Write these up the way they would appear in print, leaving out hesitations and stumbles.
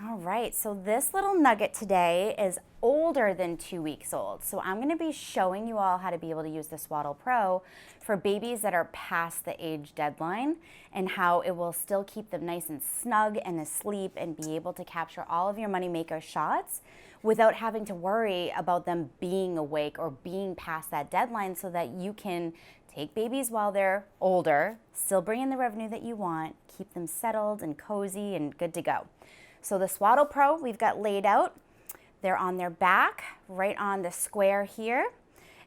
All right, so this little nugget today is older than 2 weeks old. So I'm gonna be showing you all how to be able to use the Swaddle Pro for babies that are past the age deadline and how it will still keep them nice and snug and asleep and be able to capture all of your moneymaker shots without having to worry about them being awake or being past that deadline, so that you can take babies while they're older, still bring in the revenue that you want, keep them settled and cozy and good to go. So the Swaddle Pro we've got laid out. They're on their back, right on the square here.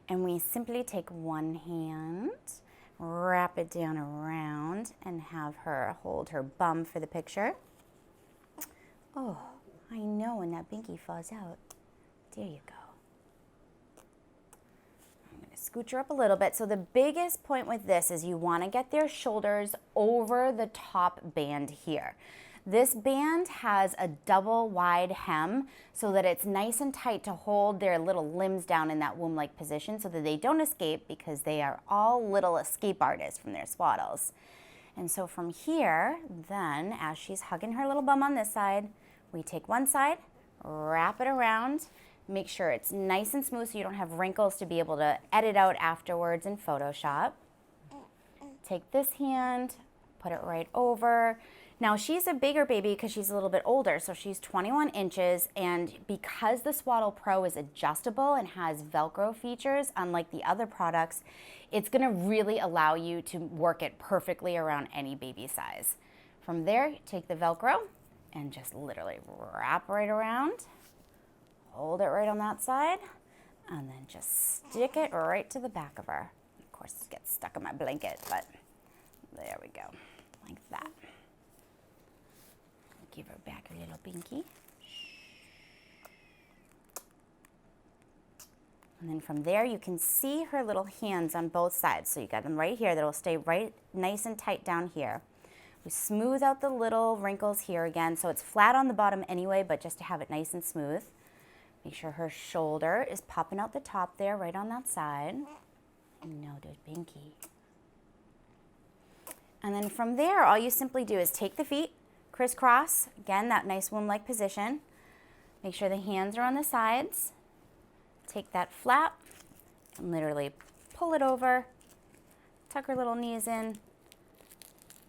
And we simply take one hand, wrap it down around, and have her hold her bum for the picture. Oh, I know when that binky falls out. There you go. I'm going to scooch her up a little bit. So the biggest point with this is you want to get their shoulders over the top band here. This band has a double wide hem so that it's nice and tight to hold their little limbs down in that womb-like position so that they don't escape, because they are all little escape artists from their swaddles. And so from here, then, as she's hugging her little bum on this side, we take one side, wrap it around, make sure it's nice and smooth so you don't have wrinkles to be able to edit out afterwards in Photoshop. Take this hand, put it right over. Now she's a bigger baby because she's a little bit older, so she's 21 inches, and because the Swaddle Pro is adjustable and has Velcro features, unlike the other products, it's gonna really allow you to work it perfectly around any baby size. From there, take the Velcro and just literally wrap right around, hold it right on that side, and then just stick it right to the back of her. Of course, it gets stuck in my blanket, but there we go, like that. Give her back her little binky. And then from there, you can see her little hands on both sides. So you got them right here. That'll stay right nice and tight down here. We smooth out the little wrinkles here again. So it's flat on the bottom anyway, but just to have it nice and smooth. Make sure her shoulder is popping out the top there, right on that side. No, dude, binky. And then from there, all you simply do is take the feet, crisscross, again, that nice womb-like position. Make sure the hands are on the sides. Take that flap and literally pull it over. Tuck her little knees in.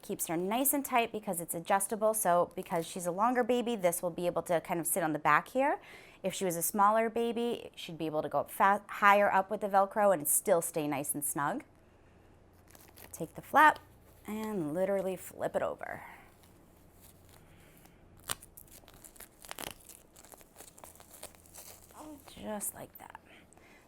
Keeps her nice and tight because it's adjustable. So because she's a longer baby, this will be able to kind of sit on the back here. If she was a smaller baby, she'd be able to go up higher up with the Velcro and still stay nice and snug. Take the flap and literally flip it over. Just like that.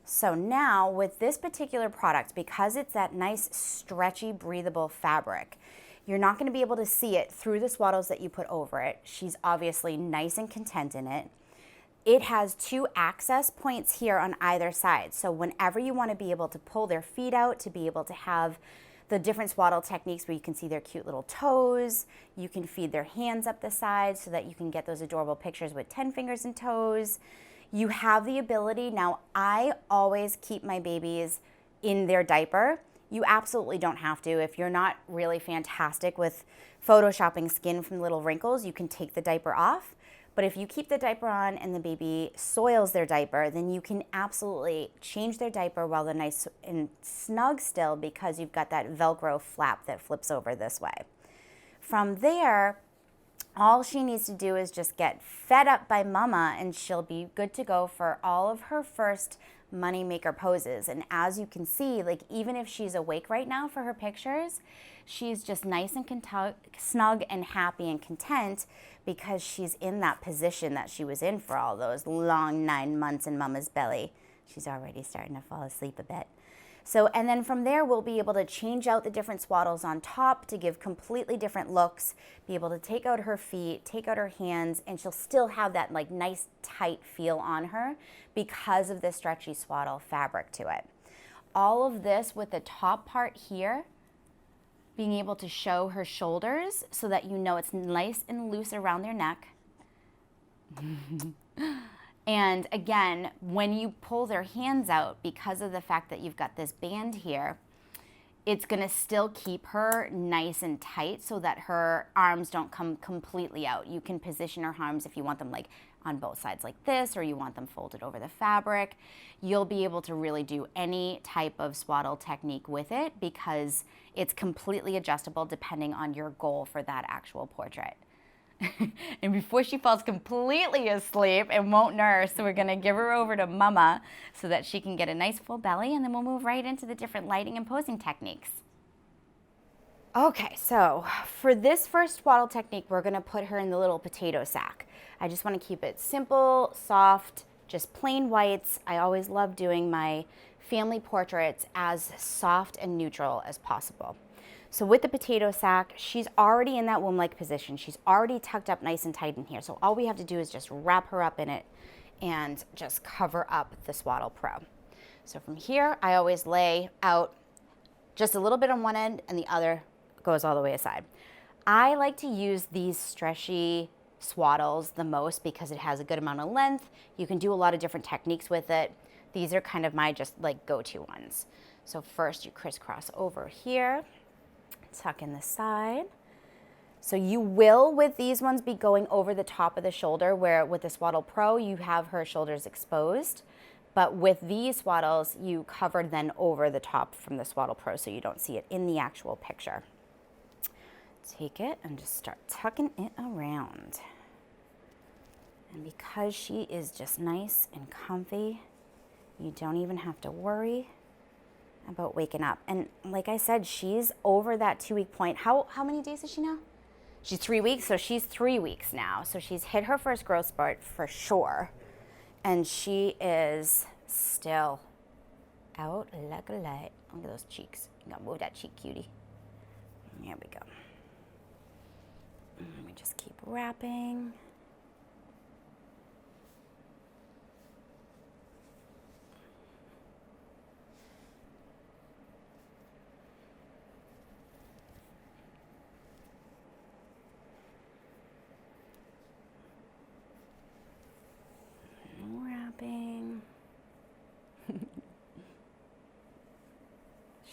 So now with this particular product, because it's that nice stretchy breathable fabric, you're not going to be able to see it through the swaddles that you put over it. She's obviously nice and content in it. It has 2 access points here on either side. So whenever you want to be able to pull their feet out, to be able to have the different swaddle techniques where you can see their cute little toes, you can feed their hands up the side so that you can get those adorable pictures with 10 fingers and toes. You have the ability. Now, I always keep my babies in their diaper. You absolutely don't have to. If you're not really fantastic with photoshopping skin from little wrinkles, you can take the diaper off. But if you keep the diaper on and the baby soils their diaper, then you can absolutely change their diaper while they're nice and snug still, because you've got that Velcro flap that flips over this way. From there, all she needs to do is just get fed up by mama, and she'll be good to go for all of her first moneymaker poses. And as you can see, like, even if she's awake right now for her pictures, she's just nice and snug and happy and content because she's in that position that she was in for all those long 9 months in mama's belly. She's already starting to fall asleep a bit. So, and then from there, we'll be able to change out the different swaddles on top to give completely different looks, be able to take out her feet, take out her hands, and she'll still have that like nice tight feel on her because of the stretchy swaddle fabric to it. All of this with the top part here, being able to show her shoulders so that you know it's nice and loose around their neck. And again, when you pull their hands out, because of the fact that you've got this band here, it's gonna still keep her nice and tight so that her arms don't come completely out. You can position her arms if you want them like on both sides like this, or you want them folded over the fabric. You'll be able to really do any type of swaddle technique with it because it's completely adjustable depending on your goal for that actual portrait. And before she falls completely asleep and won't nurse, we're gonna give her over to Mama so that she can get a nice full belly, and then we'll move right into the different lighting and posing techniques. Okay, so for this first swaddle technique, we're gonna put her in the little potato sack. I just wanna keep it simple, soft, just plain whites. I always love doing my family portraits as soft and neutral as possible. So with the potato sack, she's already in that womb-like position. She's already tucked up nice and tight in here. So all we have to do is just wrap her up in it and just cover up the Swaddle Pro. So from here, I always lay out just a little bit on one end and the other goes all the way aside. I like to use these stretchy swaddles the most because it has a good amount of length. You can do a lot of different techniques with it. These are kind of my just like go-to ones. So first you crisscross over here. Tuck in the side. So you will, with these ones, be going over the top of the shoulder, where with the Swaddle Pro, you have her shoulders exposed. But with these swaddles, you cover then over the top from the Swaddle Pro so you don't see it in the actual picture. Take it and just start tucking it around. And because she is just nice and comfy, you don't even have to worry about waking up. And like I said, she's over that 2-week point. How many days is she now? She's 3 weeks, so she's 3 weeks now. So she's hit her first growth spurt for sure. And she is still out like a light. Look at those cheeks. You gotta move that cheek, cutie. There we go. Let me just keep wrapping.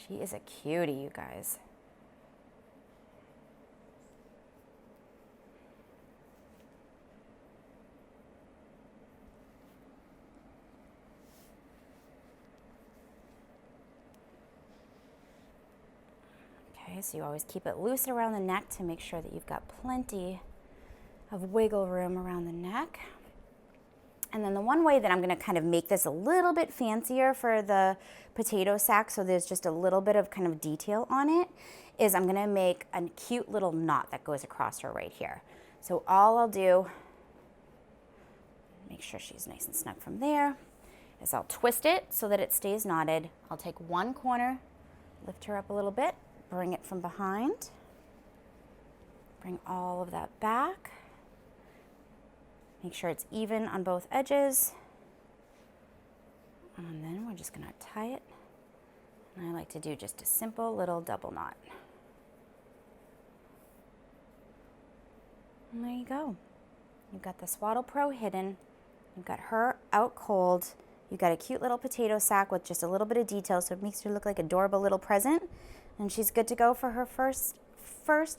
She is a cutie, you guys. Okay, so you always keep it loose around the neck to make sure that you've got plenty of wiggle room around the neck. And then the one way that I'm gonna kind of make this a little bit fancier for the potato sack, so there's just a little bit of kind of detail on it, is I'm gonna make a cute little knot that goes across her right here. So all I'll do, make sure she's nice and snug from there, is I'll twist it so that it stays knotted. I'll take one corner, lift her up a little bit, bring it from behind, bring all of that back. Make sure it's even on both edges. And then we're just gonna tie it. And I like to do just a simple little double knot. And there you go. You've got the Swaddle Pro hidden. You've got her out cold. You've got a cute little potato sack with just a little bit of detail so it makes her look like an adorable little present. And she's good to go for her first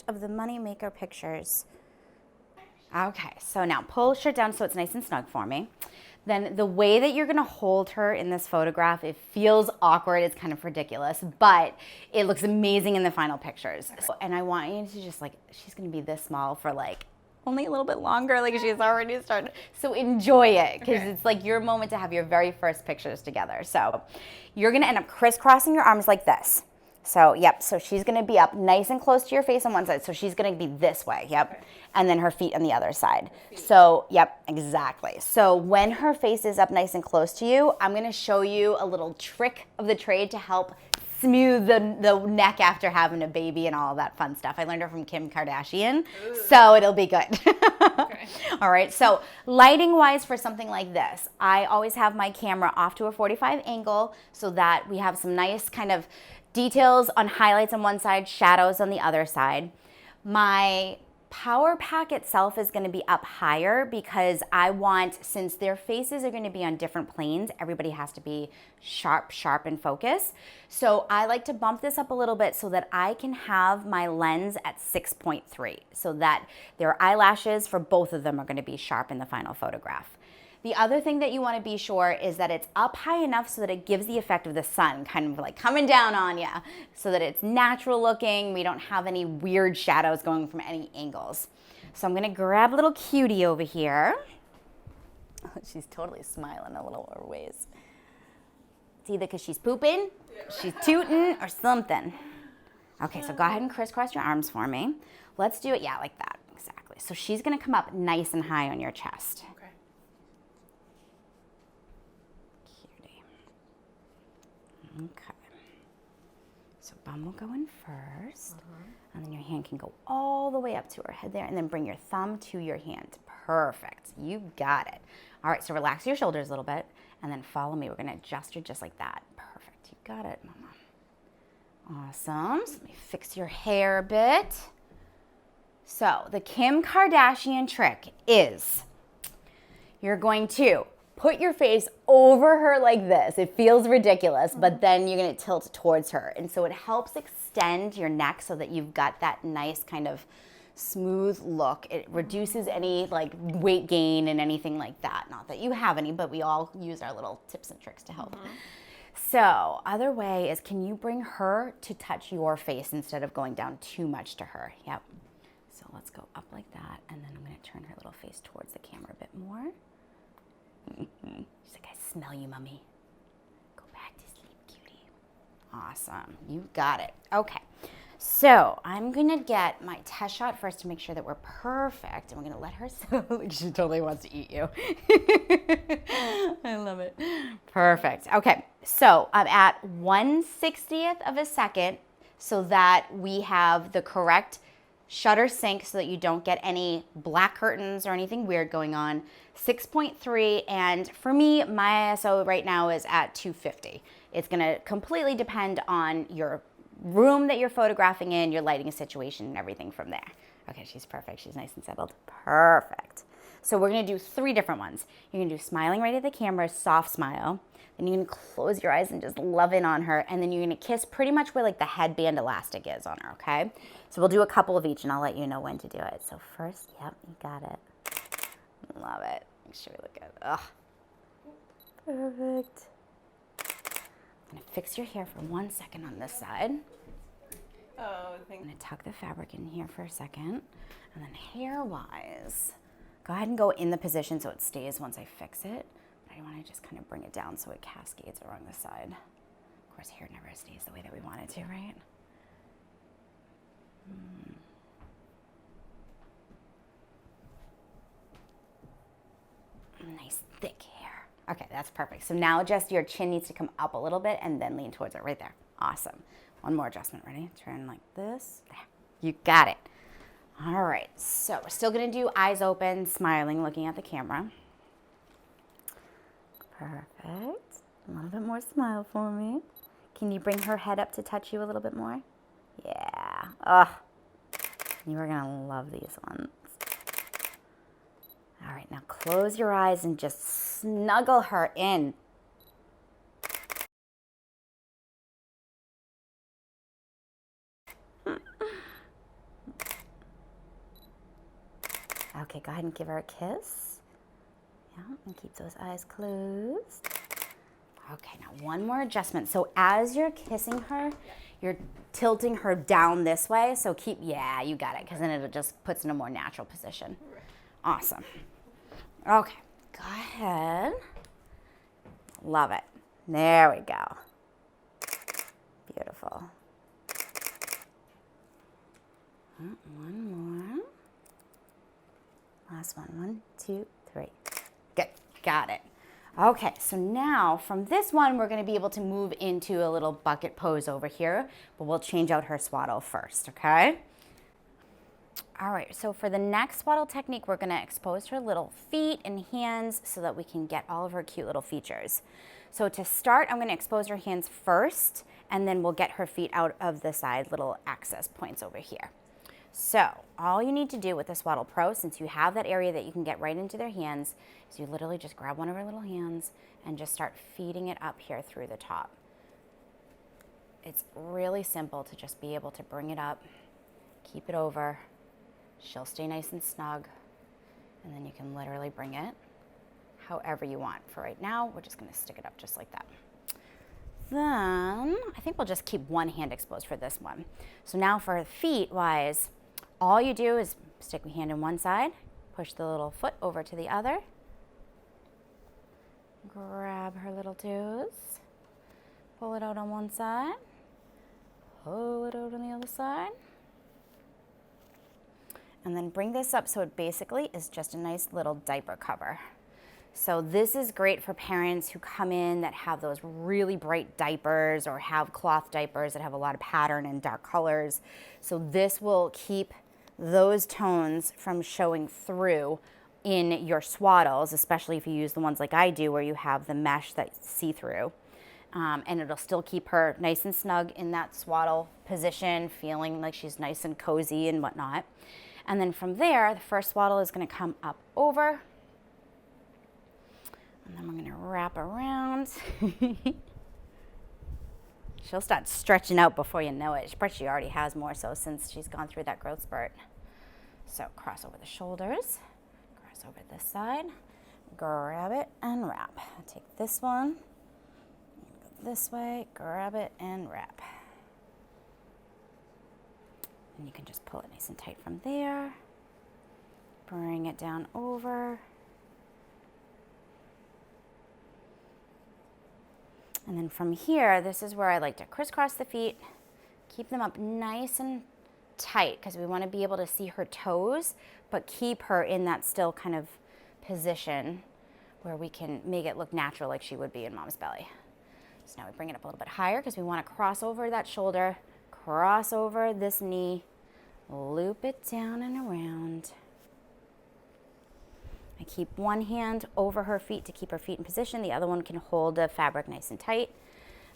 of the Money Maker pictures. Okay, so now pull her down so it's nice and snug for me. Then the way that you're gonna hold her in this photograph, it feels awkward, it's kind of ridiculous, but it looks amazing in the final pictures. And I want you to just like, she's gonna be this small for like only a little bit longer, like she's already started. So enjoy it, because it's like your moment to have your very first pictures together. So you're gonna end up crisscrossing your arms like this. So, yep, so she's gonna be up nice and close to your face on one side. So she's gonna be this way, yep. Okay. And then her feet on the other side. So, yep, exactly. So when her face is up nice and close to you, I'm gonna show you a little trick of the trade to help smooth the neck after having a baby and all of that fun stuff. I learned it from Kim Kardashian, so it'll be good. Okay. All right, so lighting-wise for something like this, I always have my camera off to a 45 angle so that we have some nice kind of details on highlights on one side, shadows on the other side. My Power Pack itself is gonna be up higher because I want, since their faces are gonna be on different planes, everybody has to be sharp, sharp and focus. So I like to bump this up a little bit so that I can have my lens at 6.3 so that their eyelashes for both of them are gonna be sharp in the final photograph. The other thing that you want to be sure is that it's up high enough so that it gives the effect of the sun kind of like coming down on you so that it's natural looking. We don't have any weird shadows going from any angles. So I'm going to grab little cutie over here. She's totally smiling a little ways. It's either because she's pooping, she's tooting, or something. Okay, so go ahead and crisscross your arms for me. Let's do it, yeah, like that, exactly. So she's going to come up nice and high on your chest. Okay, so bum will go in first, and then your hand can go all the way up to her head there, and then bring your thumb to your hand. Perfect, you got it. All right, so relax your shoulders a little bit, and then follow me. We're gonna adjust her just like that. Perfect, you got it, mama. Awesome, so let me fix your hair a bit. So the Kim Kardashian trick is you're going to put your face over her like this. It feels ridiculous, but then you're gonna tilt towards her. And so it helps extend your neck so that you've got that nice kind of smooth look. It reduces any like weight gain and anything like that. Not that you have any, but we all use our little tips and tricks to help. So other way is, can you bring her to touch your face instead of going down too much to her? Yep. So let's go up like that, and then I'm gonna turn her little face towards the camera a bit more. She's like, I smell you, mommy. Go back to sleep, cutie. Awesome, you got it. Okay, so I'm gonna get my test shot first to make sure that we're perfect, and we're gonna let her like she totally wants to eat you. I love it. Perfect. Okay, so I'm at 1/60th of a second so that we have the correct shutter sync so that you don't get any black curtains or anything weird going on. 6.3, and for me, my ISO right now is at 250. It's gonna completely depend on your room that you're photographing in, your lighting situation, and everything from there. Okay, she's perfect. She's nice and settled. Perfect. So we're gonna do 3 different ones. You're gonna do smiling right at the camera, soft smile. Then you're gonna close your eyes and just love in on her. And then you're gonna kiss pretty much where like the headband elastic is on her, okay? So we'll do a couple of each and I'll let you know when to do it. So first, yep, you got it. Love it. Make sure we look at it. Ugh. Perfect. I'm gonna fix your hair for 1 second on this side. Oh, I'm gonna tuck the fabric in here for a second. And then hair-wise, go ahead and go in the position so it stays once I fix it. But I wanna just kind of bring it down so it cascades along the side. Of course, hair never stays the way that we want it to, right? Nice thick hair. Okay, that's perfect. So now just your chin needs to come up a little bit and then lean towards it right there. Awesome. One more adjustment. Ready? Turn like this. There. You got it. All right. So we're still going to do eyes open, smiling, looking at the camera. Perfect. A little bit more smile for me. Can you bring her head up to touch you a little bit more? Yeah. Ugh. You are going to love these ones. All right, now close your eyes and just snuggle her in. Okay, go ahead and give her a kiss. Yeah, and keep those eyes closed. Okay, now one more adjustment. So as you're kissing her, you're tilting her down this way. So keep, yeah, you got it, because then it just puts in a more natural position. Awesome. Okay, go ahead. Love it. There we go. Beautiful. One more. Last one. 1, 2, 3. Good. Got it. Okay, so now from this one, we're going to be able to move into a little bucket pose over here, but we'll change out her swaddle first, okay? All right, so for the next swaddle technique, we're gonna expose her little feet and hands so that we can get all of her cute little features. So to start, I'm gonna expose her hands first, and then we'll get her feet out of the side little access points over here. So all you need to do with the Swaddle Pro, since you have that area that you can get right into their hands, is you literally just grab one of her little hands and just start feeding it up here through the top. It's really simple to just be able to bring it up, keep it over. She'll stay nice and snug, and then you can literally bring it however you want. For right now, we're just gonna stick it up just like that. Then I think we'll just keep one hand exposed for this one. So now for feet wise, all you do is stick your hand in one side, push the little foot over to the other, grab her little toes, pull it out on one side, pull it out on the other side, and then bring this up so it basically is just a nice little diaper cover. So this is great for parents who come in that have those really bright diapers or have cloth diapers that have a lot of pattern and dark colors. So this will keep those tones from showing through in your swaddles, especially if you use the ones like I do where you have the mesh that's see-through. And it'll still keep her nice and snug in that swaddle position, feeling like she's nice and cozy and whatnot. And then from there, the first swaddle is going to come up over. And then we're going to wrap around. She'll start stretching out before you know it. But she already has more so since she's gone through that growth spurt. So cross over the shoulders, cross over this side, grab it and wrap. Take this one, go this way, grab it and wrap. And you can just pull it nice and tight from there. Bring it down over. And then from here, this is where I like to crisscross the feet, keep them up nice and tight because we want to be able to see her toes, but keep her in that still kind of position where we can make it look natural like she would be in mom's belly. So now we bring it up a little bit higher because we want to cross over that shoulder, cross over this knee, loop it down and around. I keep one hand over her feet to keep her feet in position. The other one can hold the fabric nice and tight.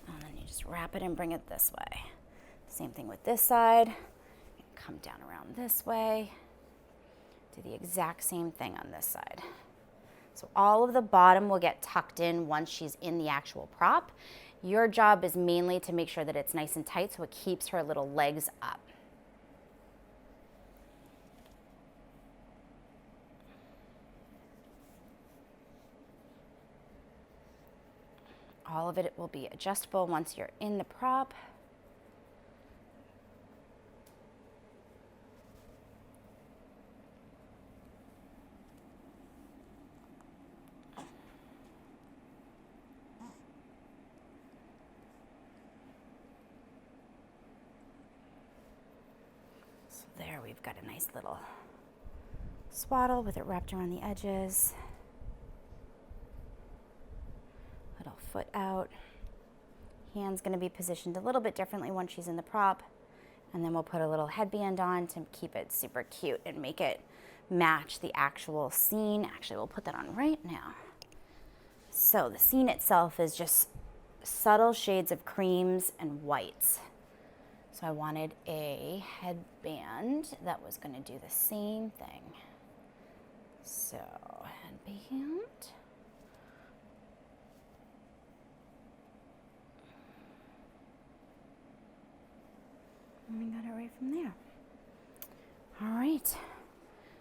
And then you just wrap it and bring it this way. Same thing with this side. Come down around this way. Do the exact same thing on this side. So all of the bottom will get tucked in once she's in the actual prop. Your job is mainly to make sure that it's nice and tight so it keeps her little legs up. All of it will be adjustable once you're in the prop. So there we've got a nice little swaddle with it wrapped around the edges. Little foot out. Hand's going to be positioned a little bit differently once she's in the prop. And then we'll put a little headband on to keep it super cute and make it match the actual scene. Actually, we'll put that on right now. So the scene itself is just subtle shades of creams and whites. So I wanted a headband that was going to do the same thing. So headband. And we got it right from there. All right.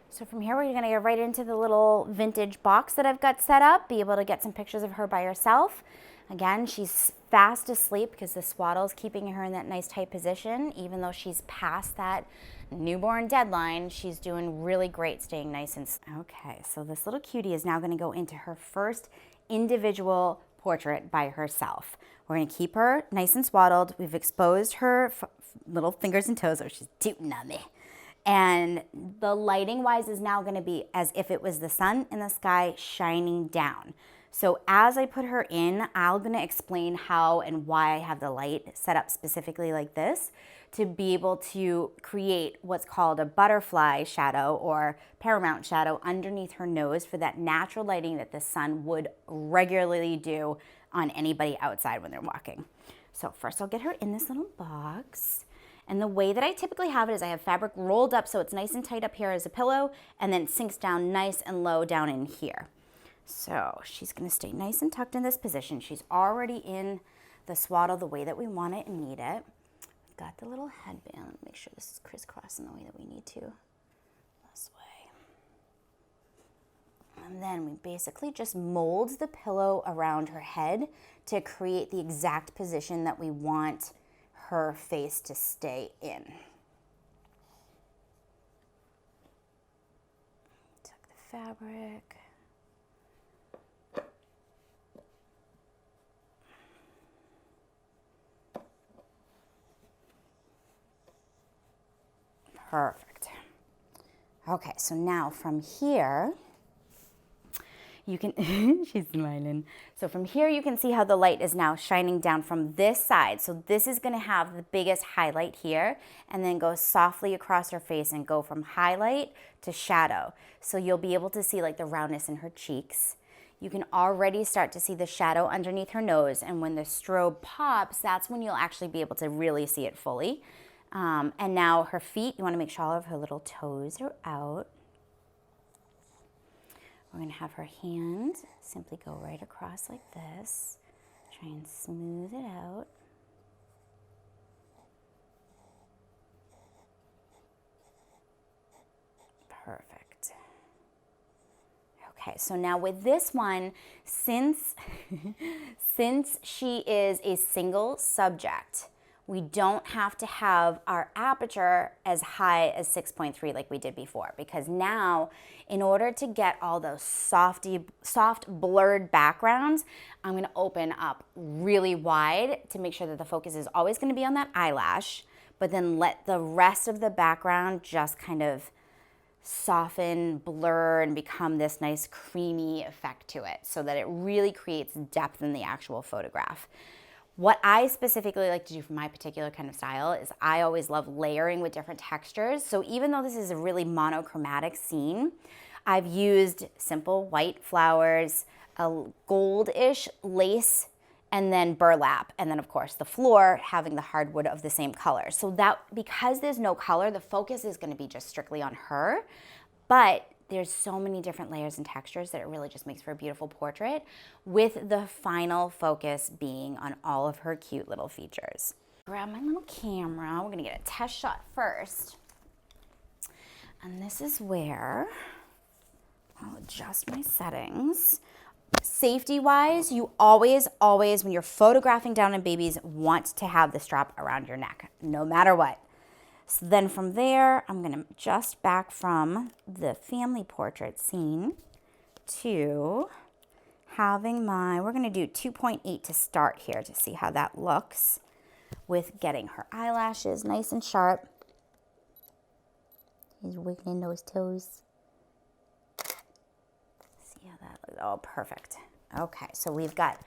So from here, we're going to get right into the little vintage box that I've got set up, be able to get some pictures of her by herself. Again, she's fast asleep because the swaddle is keeping her in that nice tight position. Even though she's past that newborn deadline, she's doing really great staying nice and... Okay, so this little cutie is now going to go into her first individual portrait by herself. We're going to keep her nice and swaddled. We've exposed her little fingers and toes. Oh, she's tooting on me. And the lighting wise is now going to be as if it was the sun in the sky shining down. So as I put her in, I'm going to explain how and why I have the light set up specifically like this to be able to create what's called a butterfly shadow or paramount shadow underneath her nose for that natural lighting that the sun would regularly do on anybody outside when they're walking. So first I'll get her in this little box. And the way that I typically have it is I have fabric rolled up so it's nice and tight up here as a pillow, and then it sinks down nice and low down in here. So she's gonna stay nice and tucked in this position. She's already in the swaddle the way that we want it and need it. We've got the little headband. Make sure this is crisscrossing the way that we need to. This way. And then we basically just mold the pillow around her head to create the exact position that we want her face to stay in. Tuck the fabric. Perfect. Okay, so now from here, you can, she's smiling. So from here, you can see how the light is now shining down from this side. So this is gonna have the biggest highlight here and then go softly across her face and go from highlight to shadow. So you'll be able to see like the roundness in her cheeks. You can already start to see the shadow underneath her nose. And when the strobe pops, that's when you'll actually be able to really see it fully. And now her feet, you wanna make sure all of her little toes are out. We're gonna have her hand simply go right across like this. Try and smooth it out. Perfect. Okay, so now with this one, since she is a single subject, we don't have to have our aperture as high as 6.3 like we did before, because now in order to get all those soft blurred backgrounds, I'm gonna open up really wide to make sure that the focus is always gonna be on that eyelash, but then let the rest of the background just kind of soften, blur, and become this nice creamy effect to it so that it really creates depth in the actual photograph. What I specifically like to do for my particular kind of style is I always love layering with different textures. So even though this is a really monochromatic scene, I've used simple white flowers, a goldish lace, and then burlap. And then of course the floor having the hardwood of the same color. So that because there's no color, the focus is gonna be just strictly on her. But there's so many different layers and textures that it really just makes for a beautiful portrait, with the final focus being on all of her cute little features. Grab my little camera. We're gonna get a test shot first. And this is where I'll adjust my settings. Safety-wise, you always, when you're photographing down in babies, want to have the strap around your neck, no matter what. So then from there, I'm gonna adjust back from the family portrait scene to having we're gonna do 2.8 to start here to see how that looks with getting her eyelashes nice and sharp. He's wiggling those toes. See how that looks, oh, perfect. Okay, so we've got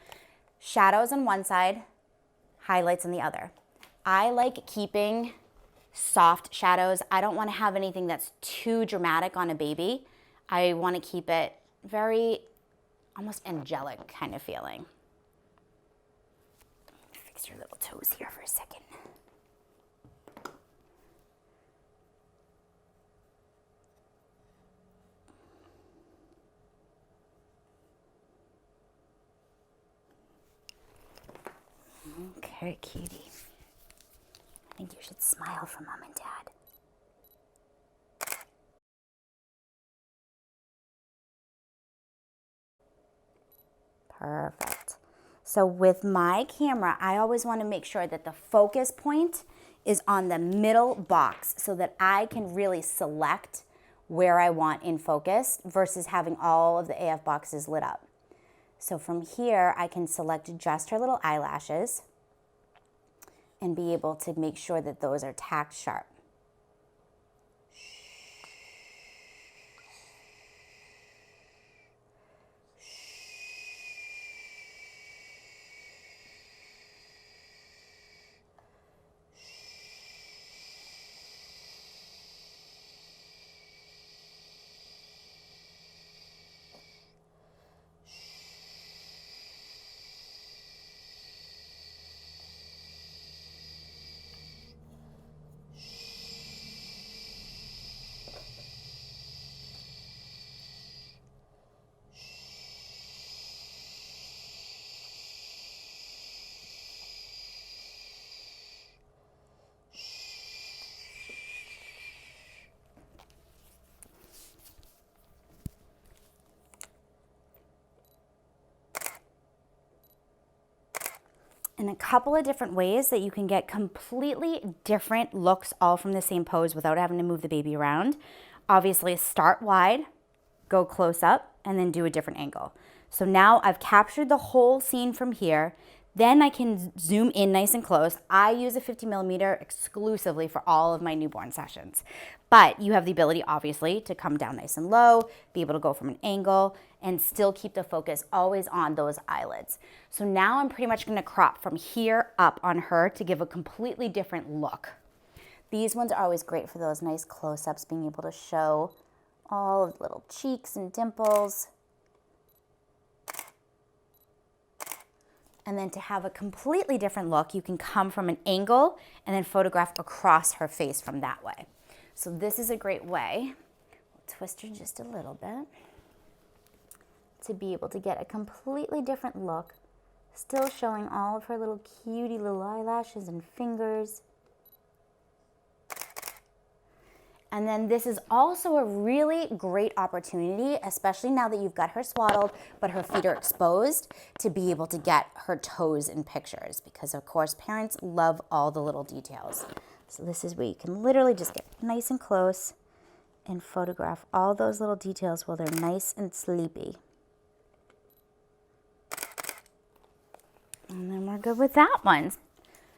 shadows on one side, highlights on the other. I like keeping soft shadows. I don't want to have anything that's too dramatic on a baby. I want to keep it very almost angelic kind of feeling. Fix your little toes here for a second. Okay, cutie. I think you should smile for Mom and Dad. Perfect. So with my camera, I always want to make sure that the focus point is on the middle box so that I can really select where I want in focus versus having all of the AF boxes lit up. So from here, I can select just her little eyelashes and be able to make sure that those are tacked sharp. in a couple of different ways that you can get completely different looks all from the same pose without having to move the baby around. Obviously, start wide, go close up, and then do a different angle. So now I've captured the whole scene from here. Then I can zoom in nice and close. I use a 50mm exclusively for all of my newborn sessions. But you have the ability, obviously, to come down nice and low, be able to go from an angle, and still keep the focus always on those eyelids. So now I'm pretty much gonna crop from here up on her to give a completely different look. These ones are always great for those nice close-ups, being able to show all of the little cheeks and dimples. And then to have a completely different look, you can come from an angle and then photograph across her face from that way. So this is a great way, we'll twist her just a little bit, to be able to get a completely different look, still showing all of her little cutie little eyelashes and fingers. And then this is also a really great opportunity, especially now that you've got her swaddled, but her feet are exposed, to be able to get her toes in pictures, because of course parents love all the little details. So this is where you can literally just get nice and close and photograph all those little details while they're nice and sleepy. And then we're good with that one.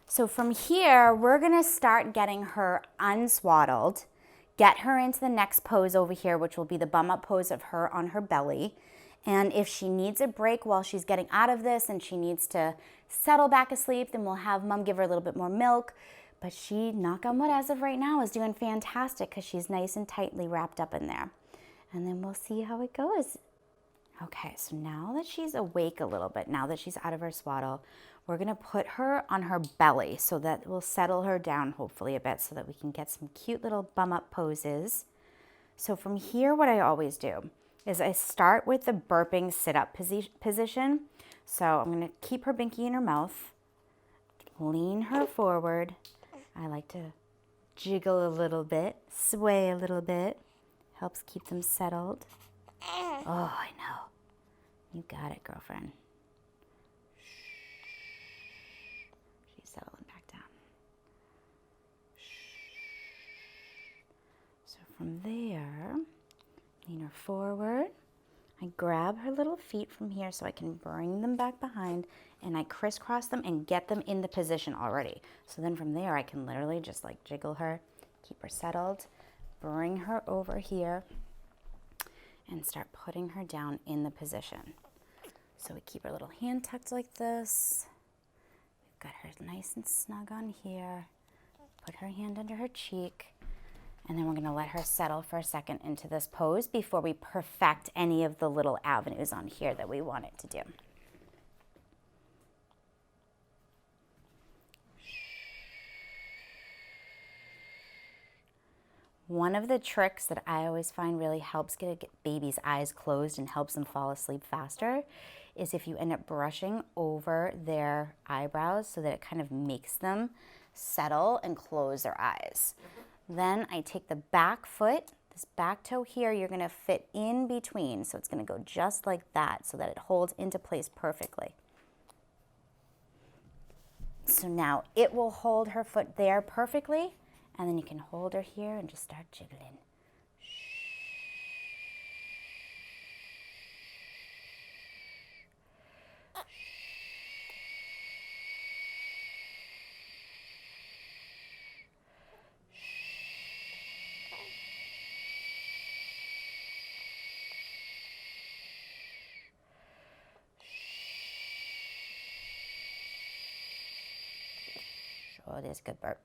So from here, we're gonna start getting her unswaddled, get her into the next pose over here, which will be the bum up pose of her on her belly. And if she needs a break while she's getting out of this and she needs to settle back asleep, then we'll have mom give her a little bit more milk. But she, knock on wood, as of right now, is doing fantastic because she's nice and tightly wrapped up in there. And then we'll see how it goes. Okay, so now that she's awake a little bit, now that she's out of her swaddle, we're gonna put her on her belly so that will settle her down hopefully a bit so that we can get some cute little bum up poses. So from here, what I always do is I start with the burping sit-up position. So I'm gonna keep her binky in her mouth, lean her forward. I like to jiggle a little bit, sway a little bit, helps keep them settled. Oh, I know. You got it, girlfriend. She's settling back down. So from there, lean her forward. I grab her little feet from here so I can bring them back behind, and I crisscross them and get them in the position already. So then from there, I can literally just like jiggle her, keep her settled, bring her over here, and start putting her down in the position. So we keep her little hand tucked like this. We've got her nice and snug on here. Put her hand under her cheek. And then we're gonna let her settle for a second into this pose before we perfect any of the little avenues on here that we want it to do. One of the tricks that I always find really helps get babies' eyes closed and helps them fall asleep faster is if you end up brushing over their eyebrows so that it kind of makes them settle and close their eyes. Then I take the back foot, this back toe here, you're gonna fit in between. So it's gonna go just like that so that it holds into place perfectly. So now it will hold her foot there perfectly, and then you can hold her here and just start jiggling. Oh, it is a good burp.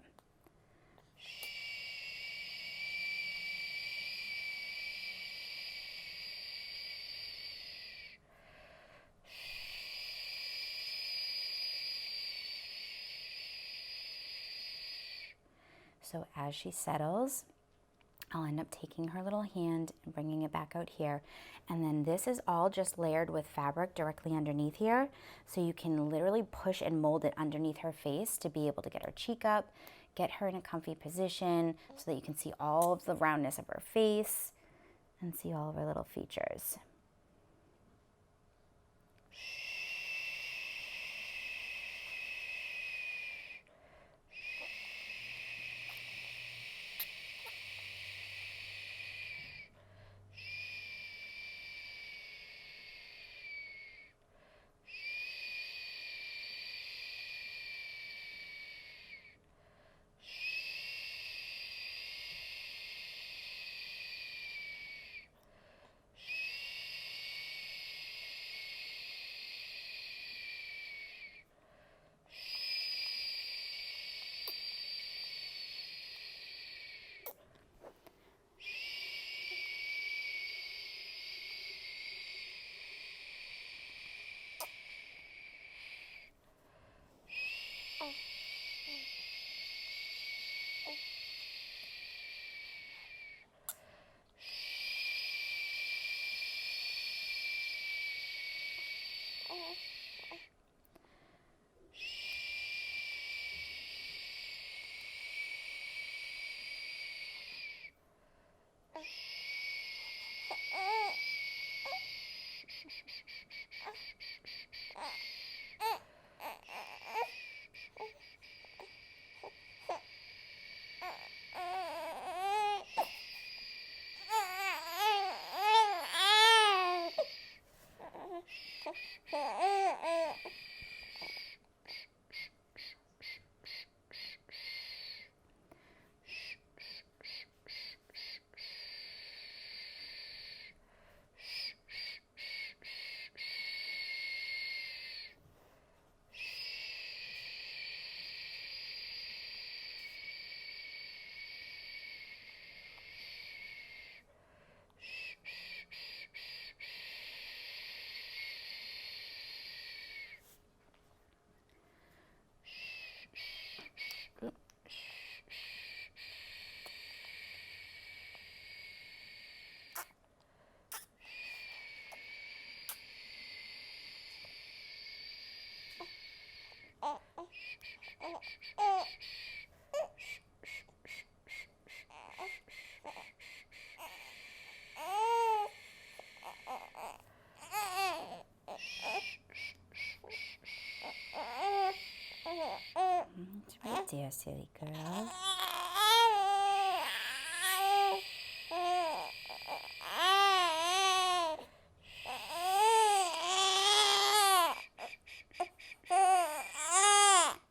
So as she settles, I'll end up taking her little hand and bringing it back out here. And then this is all just layered with fabric directly underneath here. So you can literally push and mold it underneath her face to be able to get her cheek up, get her in a comfy position so that you can see all of the roundness of her face and see all of her little features. Right there, silly girl.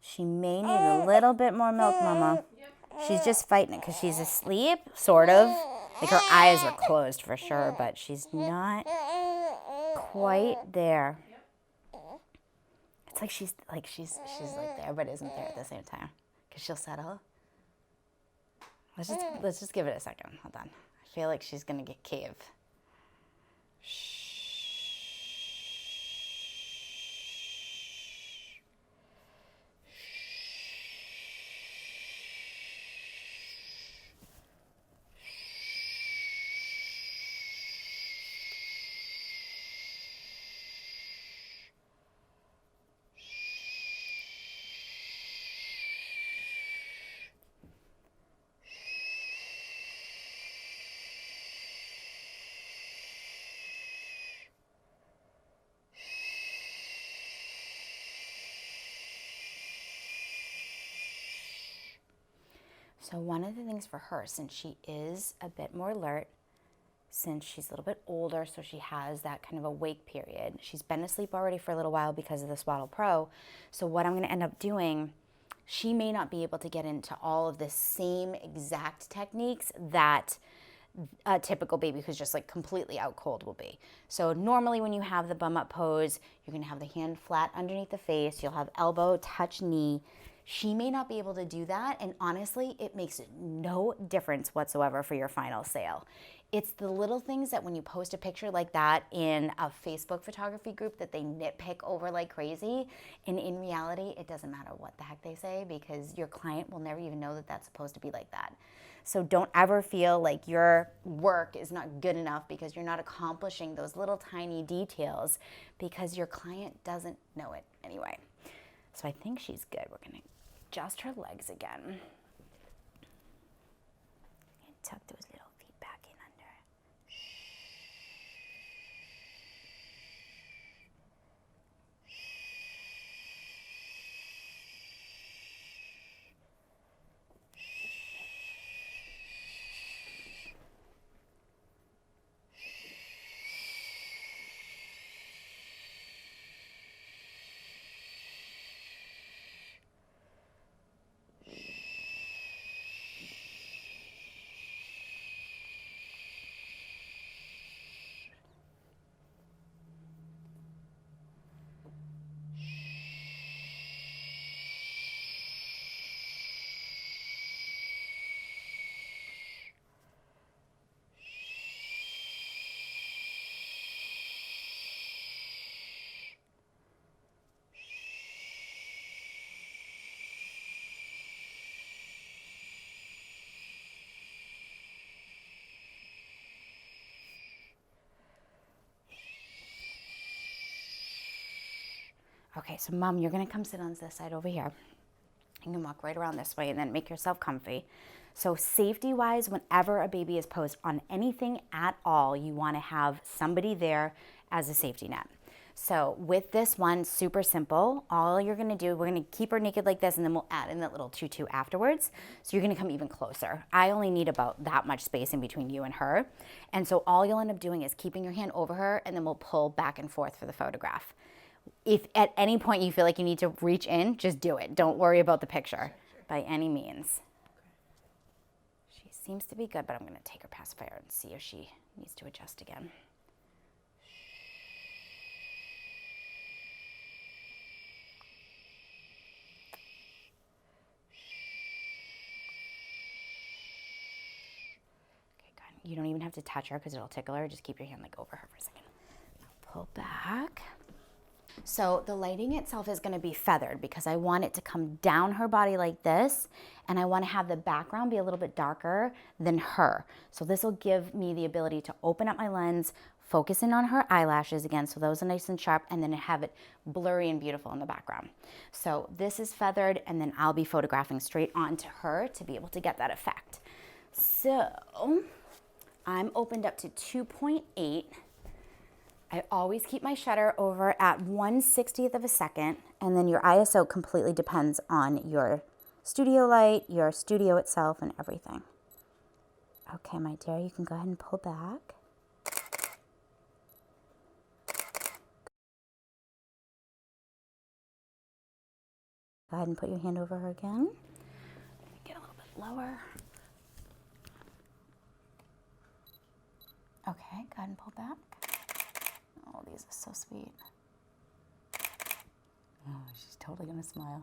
She may need a little bit more milk, Mama. She's just fighting it because she's asleep, sort of. Like her eyes are closed for sure, but she's not quite there. It's like she's like there, but isn't there at the same time. Because she'll settle. Let's just give it a second. Hold on. I feel like she's gonna get cave. Shh. So one of the things for her, since she is a bit more alert, since she's a little bit older, so she has that kind of awake period. She's been asleep already for a little while because of the Swaddle Pro. So what I'm going to end up doing, she may not be able to get into all of the same exact techniques that a typical baby who's just like completely out cold will be. So normally when you have the bum up pose, you're going to have the hand flat underneath the face. You'll have elbow touch knee. She may not be able to do that, and honestly, it makes no difference whatsoever for your final sale. It's the little things that when you post a picture like that in a Facebook photography group that they nitpick over like crazy, and in reality, it doesn't matter what the heck they say because your client will never even know that that's supposed to be like that. So don't ever feel like your work is not good enough because you're not accomplishing those little tiny details because your client doesn't know it anyway. So I think she's good. We're gonna adjust her legs again. And tuck those little feet back in under. Okay, so Mom, you're gonna come sit on this side over here. You can walk right around this way and then make yourself comfy. So safety-wise, whenever a baby is posed on anything at all, you wanna have somebody there as a safety net. So with this one, super simple. All you're gonna do, we're gonna keep her naked like this and then we'll add in that little tutu afterwards. So you're gonna come even closer. I only need about that much space in between you and her. And so all you'll end up doing is keeping your hand over her and then we'll pull back and forth for the photograph. If at any point you feel like you need to reach in, just do it. Don't worry about the picture by any means. Okay. She seems to be good, but I'm gonna take her pacifier and see if she needs to adjust again. You don't even have to touch her because it'll tickle her. Just keep your hand like over her for a second. Pull back. So the lighting itself is going to be feathered because I want it to come down her body like this, and I want to have the background be a little bit darker than her. So this will give me the ability to open up my lens, focus in on her eyelashes again, so those are nice and sharp, and then have it blurry and beautiful in the background. So this is feathered, and then I'll be photographing straight onto her to be able to get that effect. So I'm opened up to 2.8. I always keep my shutter over at 1/60th of a second, and then your ISO completely depends on your studio light, your studio itself, and everything. Okay, my dear, you can go ahead and pull back. Go ahead and put your hand over her again. Get a little bit lower. Okay, go ahead and pull back. Oh, these are so sweet. Oh, she's totally gonna smile.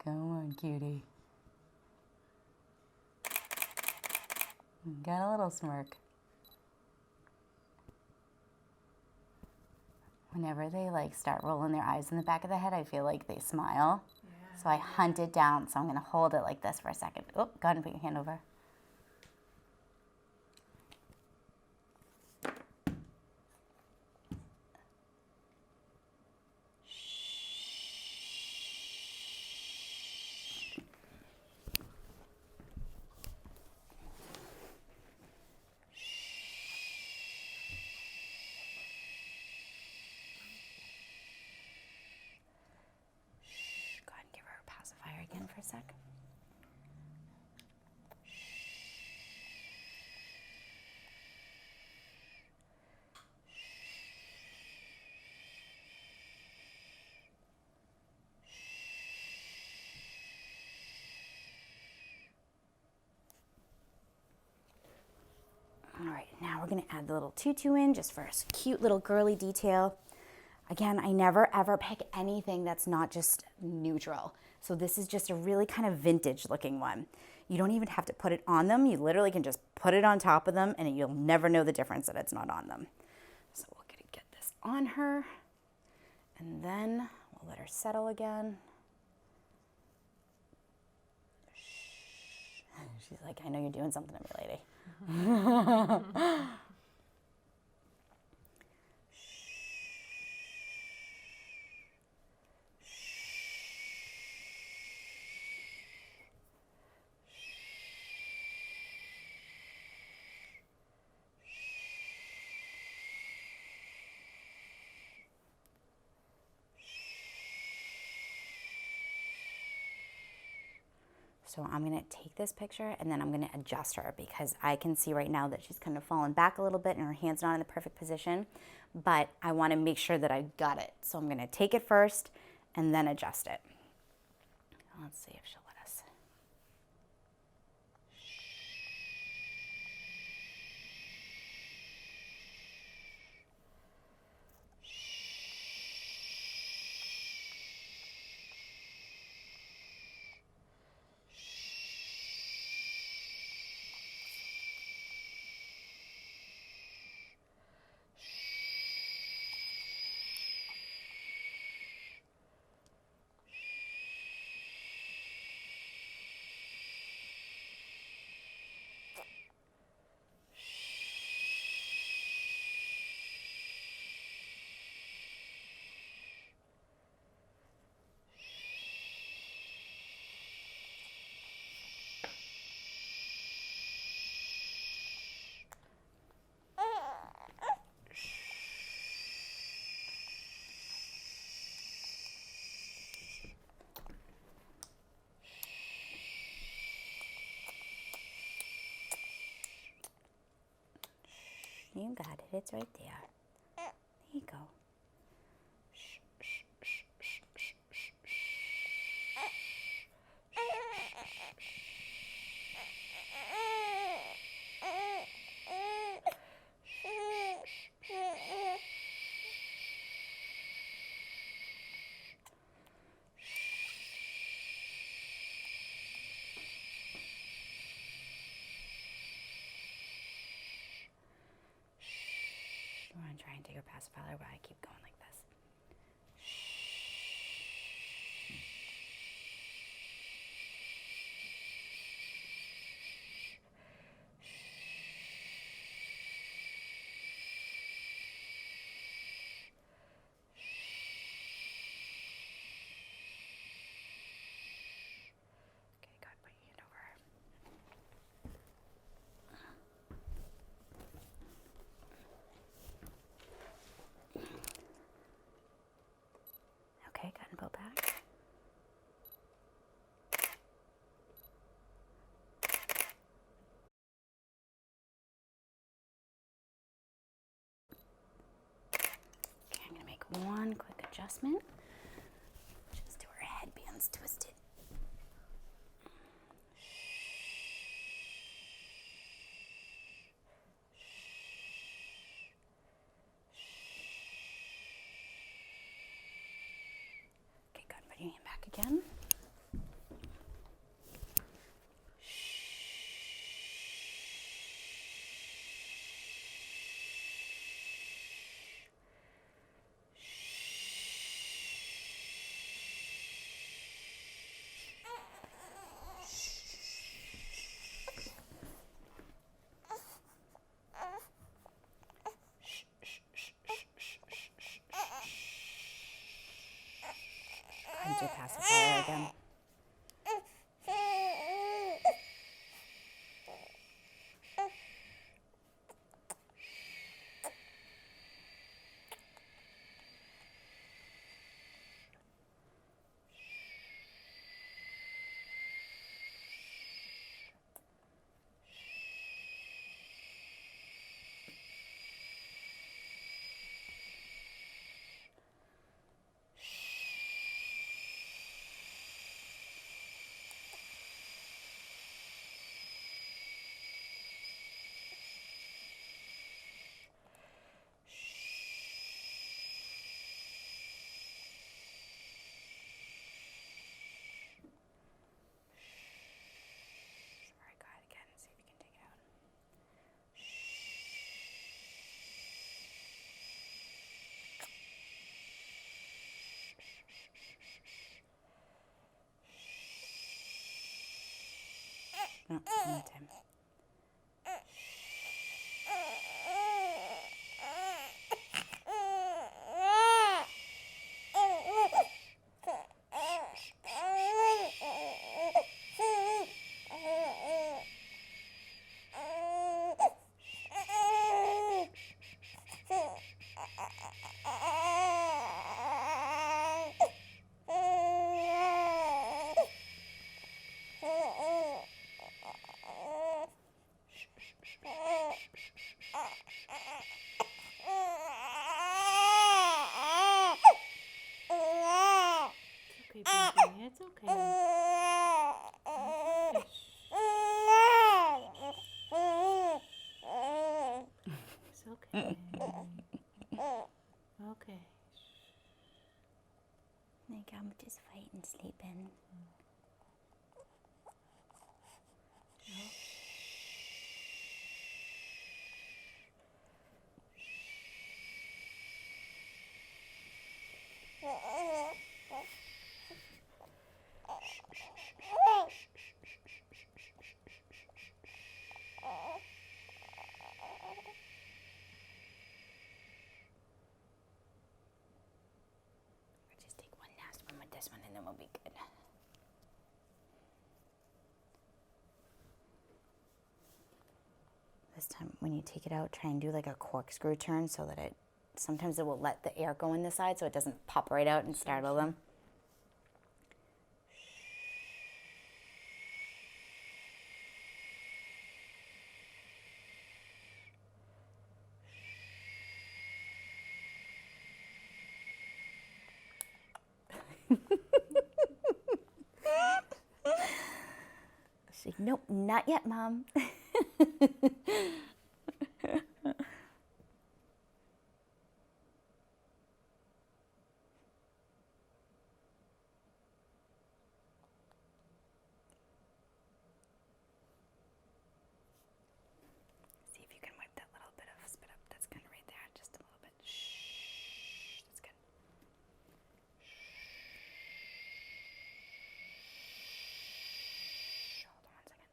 Come on, cutie. Got a little smirk. Whenever they like start rolling their eyes in the back of the head, I feel like they smile. Yeah. So I hunt it down. So I'm gonna hold it like this for a second. Oh, go ahead and put your hand over. Again for a sec. All right, now we're gonna add the little tutu in just for a cute little girly detail. Again, I never ever pick anything that's not just neutral. So this is just a really kind of vintage looking one. You don't even have to put it on them. You literally can just put it on top of them and you'll never know the difference that it's not on them. So we're gonna get this on her and then we'll let her settle again. She's like, I know you're doing something to me, lady. So I'm gonna take this picture and then I'm gonna adjust her because I can see right now that she's kind of fallen back a little bit and her hand's not in the perfect position, but I wanna make sure that I got it. So I'm gonna take it first and then adjust it. Let's see if she'll let us. You got it. It's right there. There you go. I'm going to try and take her pacifier, but I keep going like this. Okay, good. Put your hand over her. Okay, good. And pull back. Okay, I'm going to make one quick adjustment. Just to her headband's twisted. Okay, good. Put your hand back again. And do pacifier again. All right, go ahead again. See if you can take it out. No, one more time. It's okay. It's okay. Okay. Like I'm just fighting, sleeping. Just take one last one with this one and then we'll be good. This time when you take it out, try and do like a corkscrew turn so that sometimes it will let the air go in the side so it doesn't pop right out and startle them. She's like, nope, not yet, Mom. See if you can wipe that little bit of spit up that's kind of right there, just a little bit. Shh, that's good. Shh, hold on 1 second.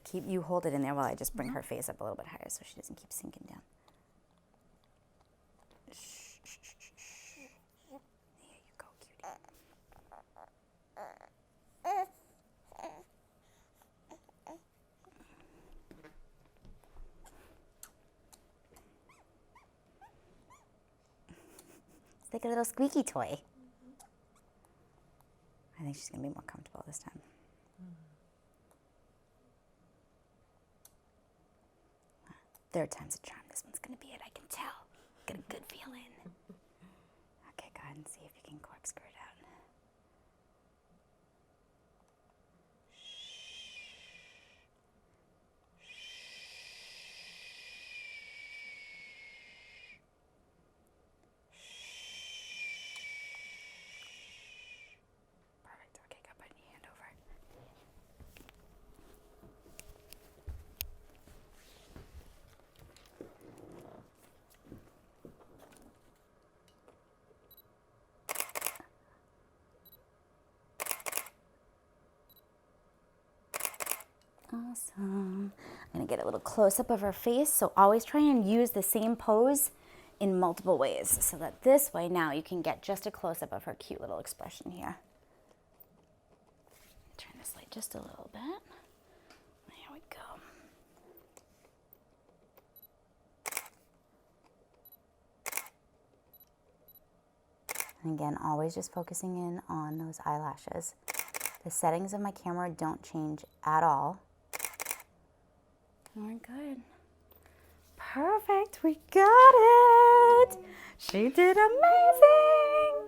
Keep you hold it in there while I just bring her face up a little bit higher so she doesn't keep sinking down. Shh, shh, shh, shh, shh. There you go, cutie. It's like a little squeaky toy. I think she's going to be more comfortable this time. Third time's a charm. This one's going to be it. I can tell. Got a good feeling. Okay, go ahead and see if you can corkscrew it out. Perfect. Okay, go put your hand over it. Awesome. I'm going to get a little close-up of her face, so always try and use the same pose in multiple ways so that this way now you can get just a close-up of her cute little expression here. Turn this light just a little bit. There we go. And again, always just focusing in on those eyelashes. The settings of my camera don't change at all. We're good. Perfect, we got it. She did amazing.